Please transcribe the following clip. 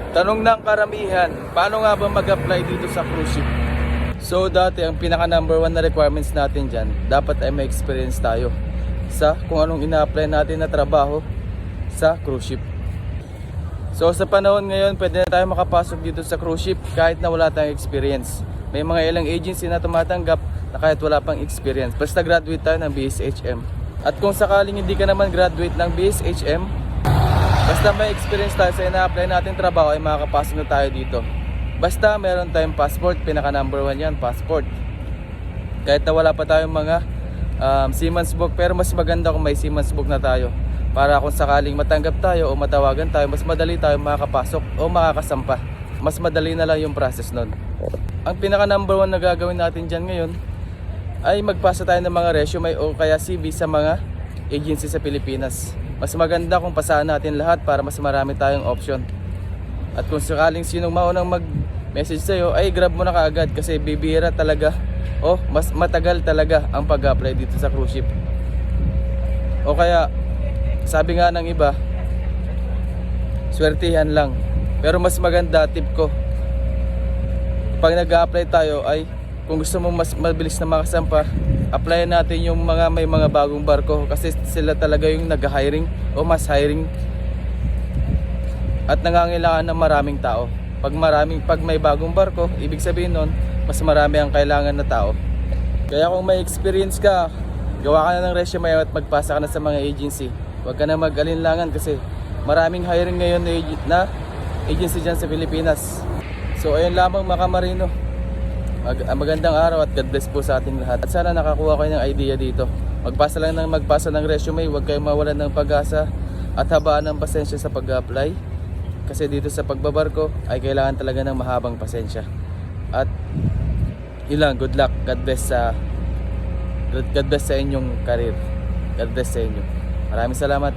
Tanong ng karamihan, paano nga ba mag-apply dito sa cruise ship? So dati ang pinaka number 1 na requirements natin dyan, dapat ay may experience tayo sa kung anong ina-apply natin na trabaho sa cruise ship. So sa panahon ngayon, pwede na tayo makapasok dito sa cruise ship kahit na wala tayong experience. May mga ilang agency na tumatanggap na kahit wala pang experience, basta graduate tayo ng BSHM. At kung sakaling hindi ka naman graduate ng BSHM, basta may experience tayo sa ina-apply natin trabaho, ay makakapasok na tayo dito. Basta meron tayong passport, pinaka number 1 yan, passport. Kahit na wala pa tayong mga seaman's book, pero mas maganda kung may seaman's book na tayo. Para kung sakaling matanggap tayo o matawagan tayo, mas madali tayo makakapasok o makakasampa. Mas madali na lang yung process nun. Ang pinaka number 1 na gagawin natin dyan ngayon ay magpasa tayo ng mga resume o kaya CV sa mga agency sa Pilipinas. Mas maganda kung pasahan natin lahat para mas marami tayong option. At kung sakaling sinong maunang mag-message sa'yo, ay grab mo na kaagad kasi bibira talaga o mas matagal talaga ang pag-apply dito sa cruise ship. O kaya, sabi nga ng iba, swertihan lang. Pero mas maganda, tip ko, pag nag-apply tayo ay kung gusto mo mas mabilis na makasampa, applyan natin yung may mga bagong barko kasi sila talaga yung nag-hiring o mas hiring at nangangailangan ng maraming tao. Pag may bagong barko, ibig sabihin nun, mas marami ang kailangan na tao. Kaya kung may experience ka, gawa ka na ng resume at magpasa ka na sa mga agency. Huwag ka na mag-alinlangan kasi maraming hiring ngayon na agency dyan sa Pilipinas. So ayun lamang mga kamarino. Magandang araw at God bless po sa ating lahat. At sana nakakuha kayo ng idea dito. Magpasa ng resume, huwag kayong mawalan ng pag-asa at habaan ng pasensya sa pag-apply. Kasi dito sa pagbabarko ay kailangan talaga ng mahabang pasensya. At ilang good luck. God bless sa inyong career. God bless sa inyo. Maraming salamat.